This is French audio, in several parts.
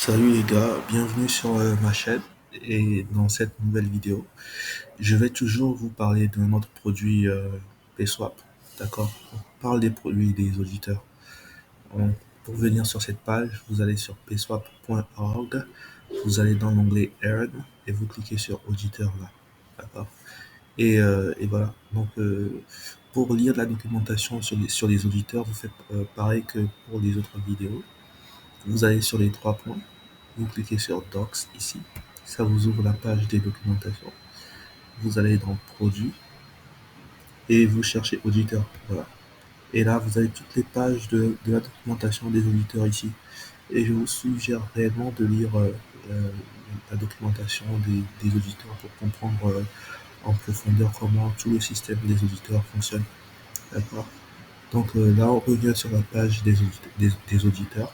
Salut les gars, bienvenue sur ma chaîne et dans cette nouvelle vidéo, je vais toujours vous parler de notre produit PSwap, d'accord? On parle des produits des auditeurs. Pour venir sur cette page, vous allez sur pswap.org, vous allez dans l'onglet Earn et vous cliquez sur auditeur là, d'accord? Et voilà, donc pour lire la documentation sur les auditeurs, vous faites pareil que pour les autres vidéos. Vous allez sur les trois points, vous cliquez sur Docs ici, ça vous ouvre la page des documentations. Vous allez dans Produits et vous cherchez Auditeur. Voilà. Et là, vous avez toutes les pages de la documentation des auditeurs ici. Et je vous suggère réellement de lire euh, la documentation des auditeurs pour comprendre en profondeur comment tout le système des auditeurs fonctionne. D'accord. Donc là, on revient sur la page des auditeurs.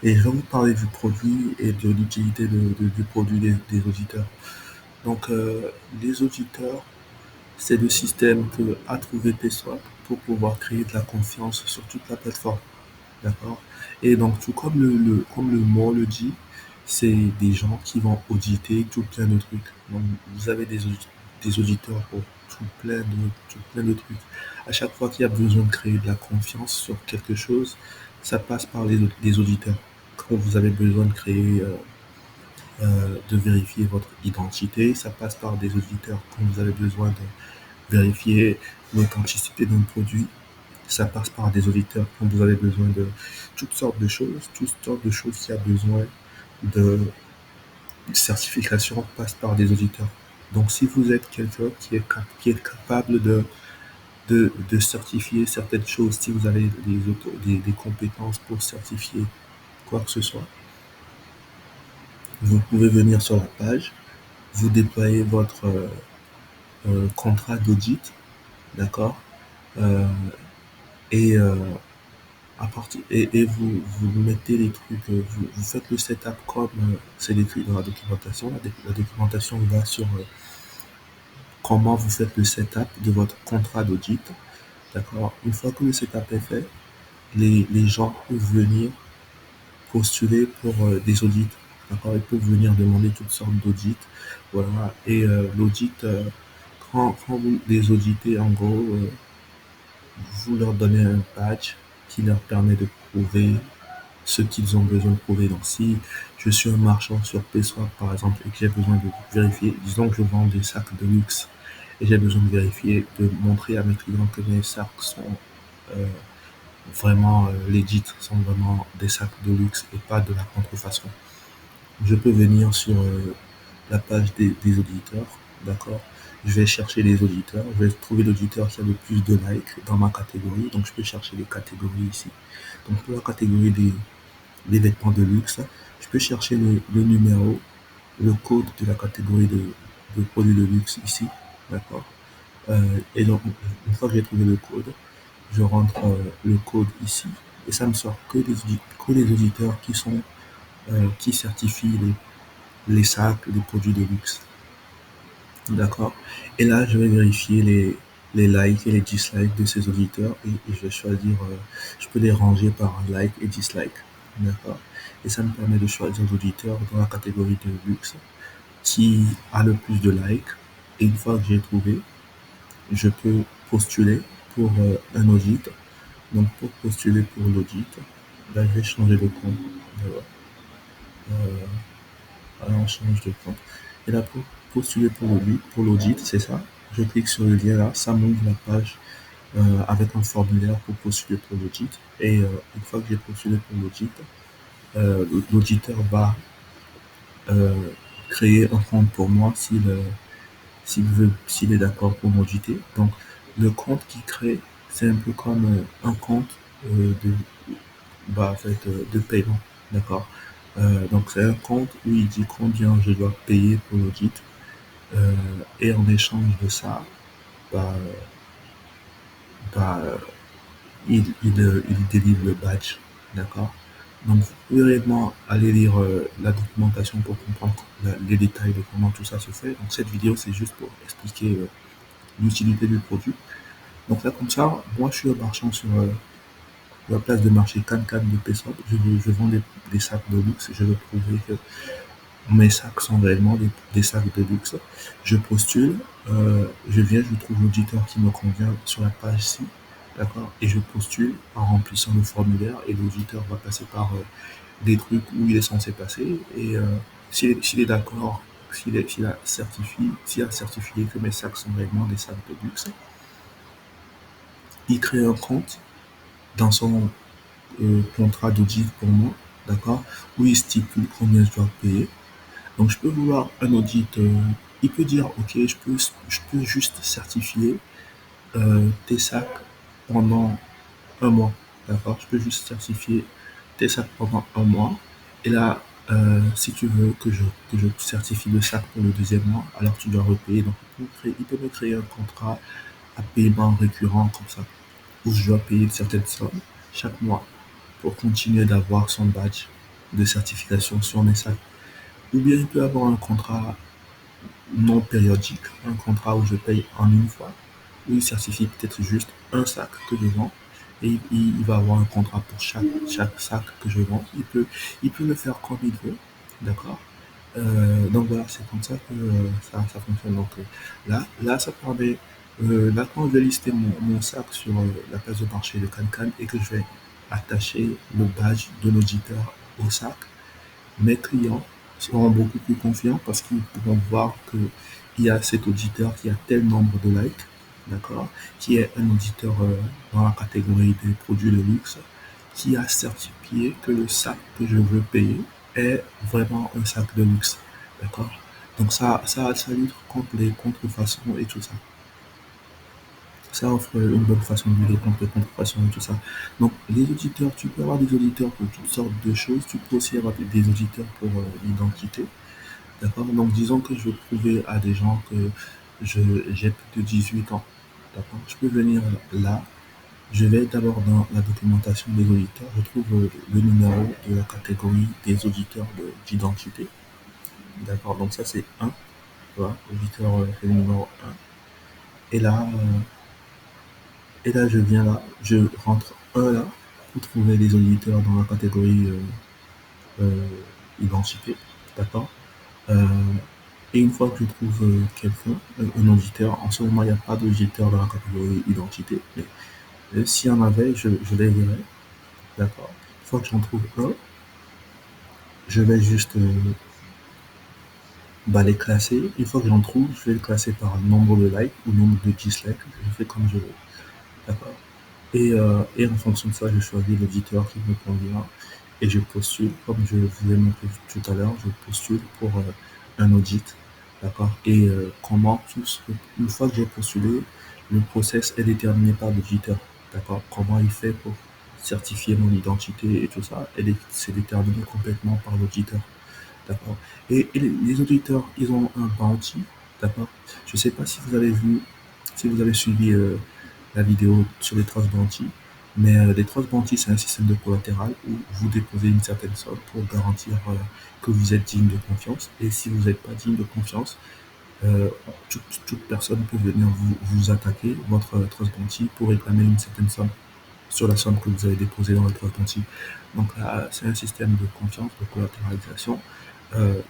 Et je vais vous parler du produit et de l'utilité du produit des auditeurs. Donc, les auditeurs, c'est le système que a trouvé PSwap pour pouvoir créer de la confiance sur toute la plateforme. D'accord? Et donc, tout comme comme le mot le dit, c'est des gens qui vont auditer tout plein de trucs. Donc, vous avez des auditeurs pour tout plein de trucs. À chaque fois qu'il y a besoin de créer de la confiance sur quelque chose, ça passe par les auditeurs. Quand vous avez besoin de créer, de vérifier votre identité, ça passe par des auditeurs. Quand vous avez besoin de vérifier l'authenticité d'un produit, ça passe par des auditeurs. Quand vous avez besoin de toutes sortes de choses qui a besoin de certification passe par des auditeurs. Donc, si vous êtes quelqu'un qui est capable de certifier certaines choses, si vous avez des compétences pour certifier quoi que ce soit, vous pouvez venir sur la page, vous déployez votre contrat d'audit, d'accord? Euh, et et vous mettez les trucs, vous faites le setup comme c'est décrit dans la documentation. La documentation va sur comment vous faites le setup de votre contrat d'audit. D'accord? Une fois que le setup est fait, les gens peuvent venir postuler pour des audits. D'accord? Ils peuvent venir demander toutes sortes d'audits. Voilà. Et l'audit, quand vous les auditez, en gros, vous leur donnez un badge qui leur permet de prouver ce qu'ils ont besoin de prouver. Donc, si je suis un marchand sur PSwap, par exemple, et que j'ai besoin de vérifier, disons que je vends des sacs de luxe, et j'ai besoin de vérifier, de montrer à mes clients que mes sacs sont euh, vraiment legit, sont vraiment des sacs de luxe et pas de la contrefaçon. Je peux venir sur la page des auditeurs, d'accord? Je vais chercher les auditeurs, je vais trouver l'auditeur qui a le plus de likes dans ma catégorie, donc je peux chercher les catégories ici. Donc pour la catégorie des vêtements de luxe, je peux chercher le numéro, le code de la catégorie de produits de luxe ici, d'accord? Et donc une fois que j'ai trouvé le code, je rentre le code ici et ça me sort que les auditeurs qui certifient les sacs, les produits de luxe. D'accord. Et là, je vais vérifier les likes et les dislikes de ces auditeurs et je vais choisir, je peux les ranger par like et dislike. D'accord. Et ça me permet de choisir l'auditeur dans la catégorie de luxe qui a le plus de likes. Et une fois que j'ai trouvé, je peux postuler pour un audit. Donc, pour postuler pour l'audit, là, je vais changer de compte. Voilà. Alors, on change de compte. Et là, pour postuler pour l'audit, c'est ça. Je clique sur le lien là, ça m'ouvre la page avec un formulaire pour postuler pour l'audit. Et une fois que j'ai postulé pour l'audit, l'auditeur va euh, créer un compte pour moi s'il est d'accord pour m'auditer. Donc, le compte qu'il crée, c'est un peu comme un compte de, en fait, de paiement. D'accord? Donc, c'est un compte où il dit combien je dois payer pour l'audit. Euh, et en échange de ça, bah, bah, il délivre le badge. D'accord? Donc, vous pouvez réellement aller lire la documentation pour comprendre les détails de comment tout ça se fait. Donc, cette vidéo, c'est juste pour expliquer l'utilité du produit. Donc, là, comme ça, moi, je suis un marchand sur la place de marché Can-Can de PSOP, je vends des sacs de luxe, je veux prouver que mes sacs sont réellement des sacs de luxe. Je postule, je viens, je trouve l'auditeur qui me convient sur la page ci, d'accord, et je postule en remplissant le formulaire et l'auditeur va passer par des trucs où il est censé passer et s'il est d'accord, s'il a certifié que mes sacs sont réellement des sacs de luxe, il crée un compte dans son contrat d'audit pour moi, d'accord, où il stipule combien je dois payer. Donc, je peux vouloir un audit, il peut dire, OK, je peux juste certifier tes sacs pendant un mois, d'accord? Je peux juste certifier tes sacs pendant un mois. Et là, si tu veux que je certifie le sac pour le deuxième mois, alors tu dois repayer. Donc, il peut me créer un contrat à paiement récurrent comme ça, où je dois payer une certaine somme chaque mois pour continuer d'avoir son badge de certification sur mes sacs. Ou bien il peut avoir un contrat non périodique, un contrat où je paye en une fois, où il certifie peut-être juste un sac que je vends et il va avoir un contrat pour chaque sac que je vends. Il peut le faire comme il veut, d'accord. Donc voilà, c'est comme ça que ça fonctionne. Donc là, ça permet, là quand je vais lister mon sac sur la place de marché de Cancan et que je vais attacher le badge de l'auditeur au sac, mes clients seront beaucoup plus confiants parce qu'ils pourront voir qu'il y a cet auditeur qui a tel nombre de likes, d'accord, qui est un auditeur dans la catégorie des produits de luxe, qui a certifié que le sac que je veux payer est vraiment un sac de luxe, d'accord. Donc ça lutte contre les contrefaçons et tout ça. Ça offre une bonne façon de lutter contre les contrefaçons et tout ça. Donc, les auditeurs, tu peux avoir des auditeurs pour toutes sortes de choses. Tu peux aussi avoir des auditeurs pour l'identité. D'accord. Donc, disons que je veux prouver à des gens que j'ai plus de 18 ans. D'accord. Je peux venir là. Je vais d'abord dans la documentation des auditeurs. Je trouve le numéro de la catégorie des auditeurs d'identité. D'accord. Donc, ça, c'est un. Voilà. Auditeur, c'est le numéro un. Et là, je viens là, je rentre un là pour trouver les auditeurs dans la catégorie euh, identité, d'accord. Euh, et une fois que je trouve quelqu'un, un auditeur, en ce moment il n'y a pas d'auditeur dans la catégorie identité, mais s'il y en avait, je les verrais, d'accord. Une fois que j'en trouve un, je vais juste les classer. Une fois que j'en trouve, je vais le classer par nombre de likes ou nombre de dislikes, je fais comme je veux, d'accord. Et en fonction de ça, je choisis l'auditeur qui me convient et je postule, comme je vous ai montré tout à l'heure, je postule pour un audit, d'accord. Et une fois que j'ai postulé, le process est déterminé par l'auditeur, d'accord. Comment il fait pour certifier mon identité et tout ça, c'est déterminé complètement par l'auditeur, d'accord. Et les auditeurs, ils ont un bounty, d'accord. Je ne sais pas si vous avez vu, si vous avez suivi la vidéo sur les trust bounty. Mais les trust bounty, c'est un système de collatéral où vous déposez une certaine somme pour garantir que vous êtes digne de confiance. Et si vous n'êtes pas digne de confiance, euh, toute personne peut venir vous attaquer, votre trust bounty, pour réclamer une certaine somme sur la somme que vous avez déposée dans le trust bounty. Donc là, c'est un système de confiance, de collatéralisation.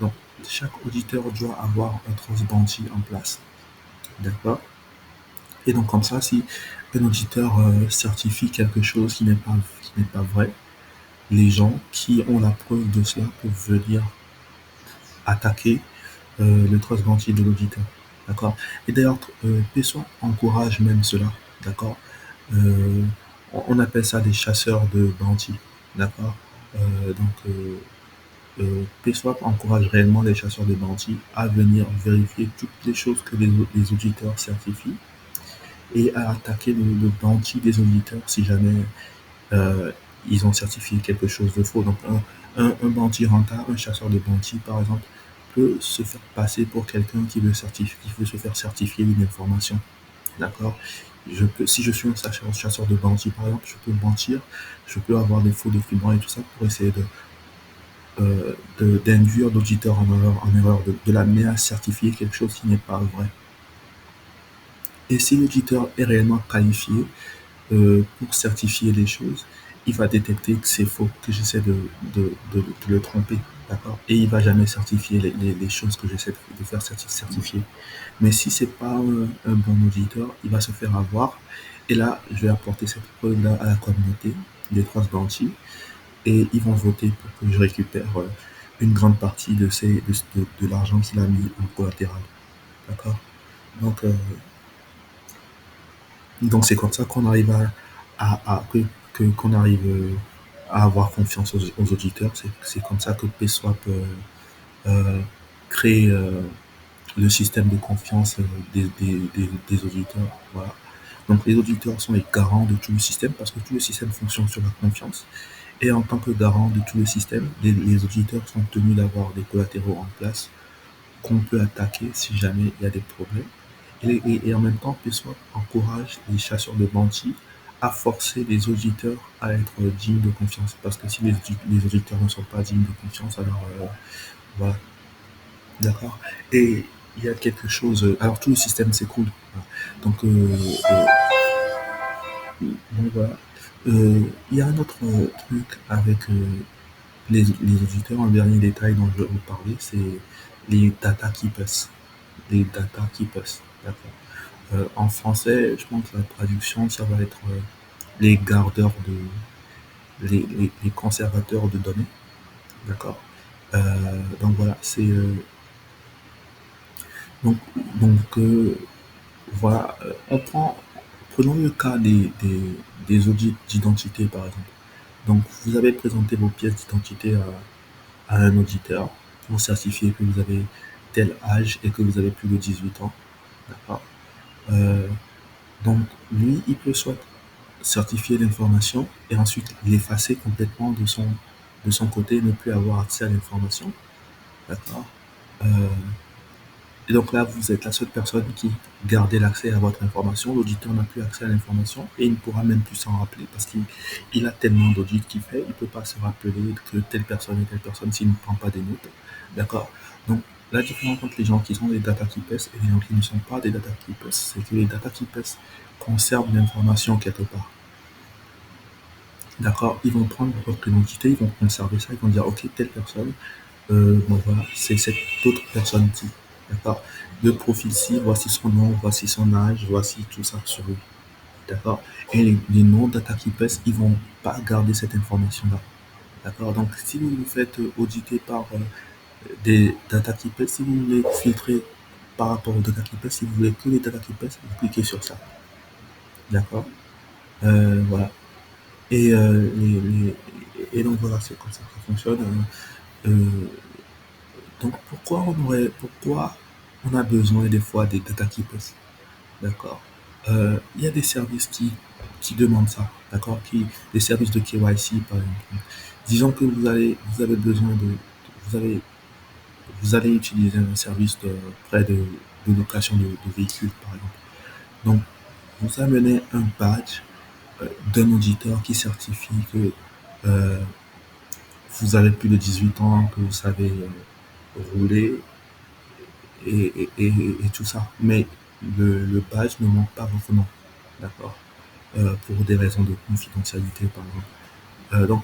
Donc chaque auditeur doit avoir un trust bounty en place. D'accord. Et donc comme ça, si un auditeur certifie quelque chose qui n'est pas vrai, les gens qui ont la preuve de cela peuvent venir attaquer le trust bounty de l'auditeur. D'accord. Et d'ailleurs, PSOA encourage même cela. D'accord. Euh, on appelle ça des chasseurs de bounty. D'accord. PSWAP encourage réellement les chasseurs de bounty à venir vérifier toutes les choses que les auditeurs certifient et à attaquer le bounty des auditeurs si jamais euh, ils ont certifié quelque chose de faux. Donc un bounty rentable, un chasseur de bounty par exemple, peut se faire passer pour quelqu'un qui veut se faire certifier une information. D'accord. Si je suis un chasseur de bounty par exemple, je peux mentir, je peux avoir des faux documents et tout ça pour essayer d'induire l'auditeur en erreur, de l'amener à certifier quelque chose qui n'est pas vrai. Et si l'auditeur est réellement qualifié pour certifier les choses, il va détecter que c'est faux, que j'essaie de le tromper, d'accord? Et il va jamais certifier les choses que j'essaie de faire certifier. Mais si c'est pas un bon auditeur, il va se faire avoir. Et là, je vais apporter cette preuve-là à la communauté des transbanquiers et ils vont voter pour que je récupère une grande partie de l'argent qu'il a mis en collatéral. D'accord? Donc, euh, donc c'est comme ça qu'on arrive qu'on arrive à avoir confiance aux auditeurs. C'est comme ça que PSWAP euh, crée le système de confiance des auditeurs. Voilà. Donc les auditeurs sont les garants de tout le système parce que tout le système fonctionne sur la confiance. Et en tant que garant de tout le système, les auditeurs sont tenus d'avoir des collatéraux en place qu'on peut attaquer si jamais il y a des problèmes. Et en même temps, PSWAP encourage les chasseurs de bandits à forcer les auditeurs à être dignes de confiance. Parce que si les auditeurs ne sont pas dignes de confiance, alors voilà, d'accord. Et il y a quelque chose. Alors tout le système s'écroule. Voilà. Donc, euh, donc voilà. Il y a un autre truc avec les auditeurs, un dernier détail dont je vais vous parler, c'est les data keepers. Les data keepers, d'accord. En français, je pense que la traduction, ça va être les gardeurs les conservateurs de données, d'accord. Donc voilà, donc, donc voilà, prenons le cas des audits d'identité par exemple. Donc vous avez présenté vos pièces d'identité à un auditeur pour certifier que vous avez tel âge et que vous avez plus de 18 ans, d'accord. Euh, donc lui, il peut soit certifier l'information et ensuite l'effacer complètement de son côté, ne plus avoir accès à l'information, d'accord. Euh, Et donc là, vous êtes la seule personne qui gardait l'accès à votre information. L'auditeur n'a plus accès à l'information et il ne pourra même plus s'en rappeler parce qu'il a tellement d'audits qu'il fait, il ne peut pas se rappeler que telle personne et telle personne s'il ne prend pas des notes. D'accord. Donc, la différence entre les gens qui sont des data keepers et les gens qui ne sont pas des data keepers, c'est que les data keepers conservent l'information quelque part. D'accord. Ils vont prendre votre identité, ils vont conserver ça, ils vont dire, ok, telle personne, bon voilà, c'est cette autre personne-ci. D'accord. Le profil-ci, voici son nom, voici son âge, voici tout ça sur lui. D'accord. Et les non-data keepers, ils vont pas garder cette information-là. D'accord. Donc, si vous vous faites auditer par des data keepers, si vous voulez filtrer par rapport aux data keepers, si vous voulez que les data keepers, vous cliquez sur ça. D'accord. Voilà. Et, et donc voilà, c'est comme ça que ça fonctionne. Euh, Donc pourquoi on a besoin des fois des data keepers, d'accord? Il y a des services qui demandent ça, d'accord? Des services de KYC par exemple. Disons que vous avez besoin vous allez, vous allez utiliser un service de location de véhicules par exemple. Donc vous amenez un badge d'un auditeur qui certifie que euh, vous avez plus de 18 ans, que vous savez rouler, et tout ça. Mais le badge ne manque pas votre nom, d'accord. Pour des raisons de confidentialité, par exemple. Donc,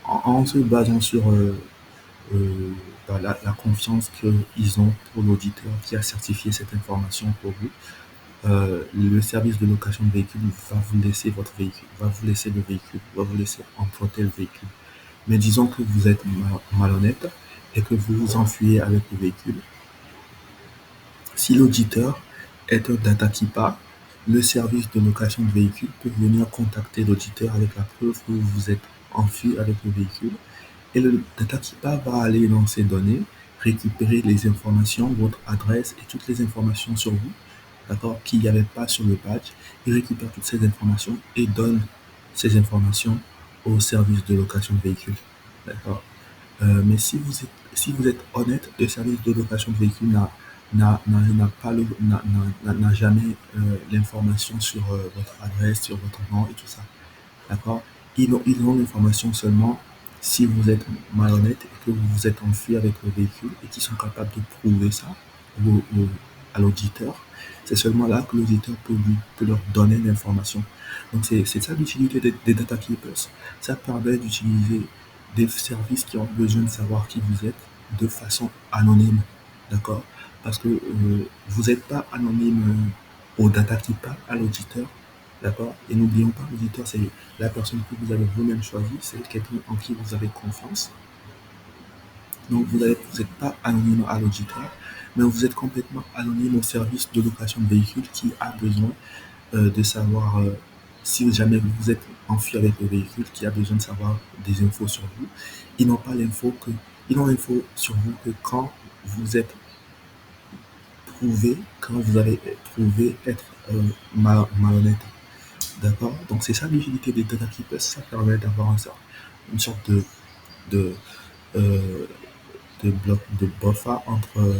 en se basant sur la confiance qu'ils ont pour l'auditeur qui a certifié cette information pour vous, le service de location de véhicule va vous laisser votre véhicule, va vous laisser le véhicule, va vous laisser emprunter le véhicule. Mais disons que vous êtes malhonnête et que vous vous enfuyez avec le véhicule. Si l'auditeur est un data keeper, le service de location de véhicule peut venir contacter l'auditeur avec la preuve que vous vous êtes enfui avec le véhicule et le data keeper va aller dans ses données, récupérer les informations, votre adresse et toutes les informations sur vous, d'accord, qu'il n'y avait pas sur le badge. Il récupère toutes ces informations et donne ces informations au service de location de véhicule, d'accord. Mais si vous êtes honnête, le service de location de véhicule n'a pas n'a jamais l'information sur votre adresse, sur votre nom et tout ça. D'accord. Ils ont l'information seulement si vous êtes malhonnête et que vous vous êtes enfui avec le véhicule et qu'ils sont capables de prouver ça au- au- à l'auditeur. C'est seulement là que l'auditeur peut leur donner l'information. Donc c'est ça l'utilité des data keepers. Ça permet d'utiliser des services qui ont besoin de savoir qui vous êtes de façon anonyme. D'accord? Parce que vous n'êtes pas anonyme au data keeper, à l'auditeur. D'accord? Et n'oublions pas, l'auditeur, c'est la personne que vous avez vous-même choisie, c'est quelqu'un en qui vous avez confiance. Donc vous n'êtes pas anonyme à l'auditeur, mais vous êtes complètement anonyme au service de location de véhicules qui a besoin de savoir si jamais vous vous êtes enfui avec le véhicule, qui a besoin de savoir des infos sur vous. Ils n'ont pas l'info que, ils ont l'info sur vous que quand vous êtes quand vous avez prouvé être malhonnête. D'accord? Donc c'est ça l'utilité des data keepers, ça permet d'avoir une sorte de, euh, bloc de buffer entre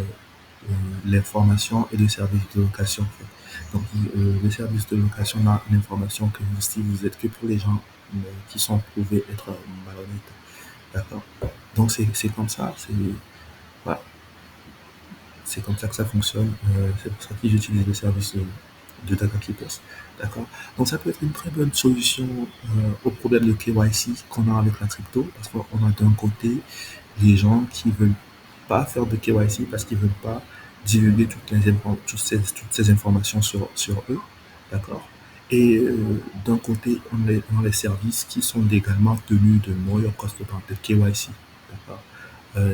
l'information et le service de location. En fait. Donc le service de location a l'information que si vous êtes que pour les gens qui sont prouvés être malhonnêtes. D'accord? Donc c'est comme ça, voilà. C'est comme ça que ça fonctionne. C'est pour ça que j'utilise le service de Data Keepers. D'accord? Donc ça peut être une très bonne solution au problème de KYC qu'on a avec la crypto, parce qu'on a d'un côté les gens qui veulent pas faire de KYC parce qu'ils veulent pas divulguer toutes ces informations sur eux. D'accord? Et d'un côté, on a les services qui sont légalement tenus de know your customer, de KYC. D'accord?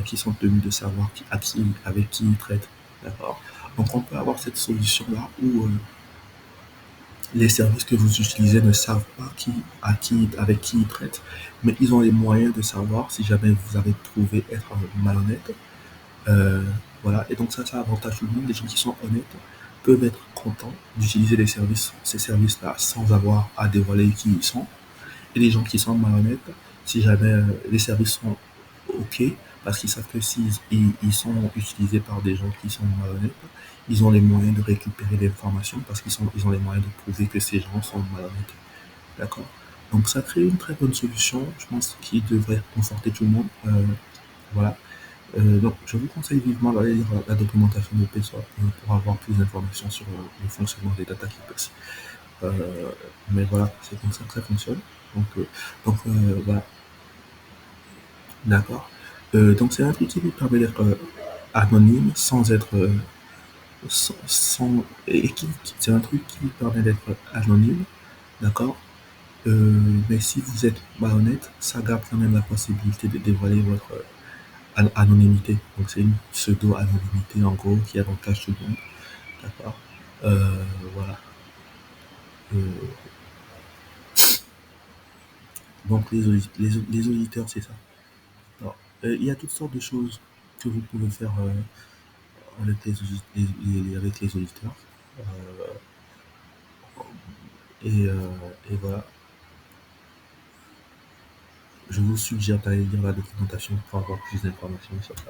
Qui sont tenus de savoir avec qui ils traitent. D'accord? Donc on peut avoir cette solution-là où les services que vous utilisez ne savent pas avec qui ils traitent, mais ils ont les moyens de savoir si jamais vous avez trouvé être malhonnête. Euh, voilà, et donc ça avantage tout le monde. Les gens qui sont honnêtes peuvent être contents d'utiliser ces services-là sans avoir à dévoiler qui ils sont. Et les gens qui sont malhonnêtes, si jamais les services sont OK, parce qu'ils savent que s'ils ils sont utilisés par des gens qui sont malhonnêtes, ils ont les moyens de récupérer l'information parce ils ont les moyens de prouver que ces gens sont malhonnêtes. D'accord? Donc ça crée une très bonne solution, je pense, qui devrait conforter tout le monde. Voilà. Donc je vous conseille vivement d'aller lire la documentation de PSWAP pour avoir plus d'informations sur le fonctionnement des data keepers. Euh, mais voilà, c'est comme ça que ça fonctionne. Donc, voilà, d'accord. Donc c'est un truc qui vous permet d'être anonyme sans être et c'est un truc qui vous permet d'être anonyme, d'accord. Mais si vous êtes malhonnête, ça garde quand même la possibilité de dévoiler votre anonymité. Donc c'est une pseudo-anonymité en gros qui avantage tout le monde, d'accord. Voilà. Euh, donc les auditeurs, c'est ça. Alors, il y a toutes sortes de choses que vous pouvez faire avec avec les auditeurs. Euh, et, euh, et voilà, je vous suggère d'aller lire la documentation pour avoir plus d'informations sur ça.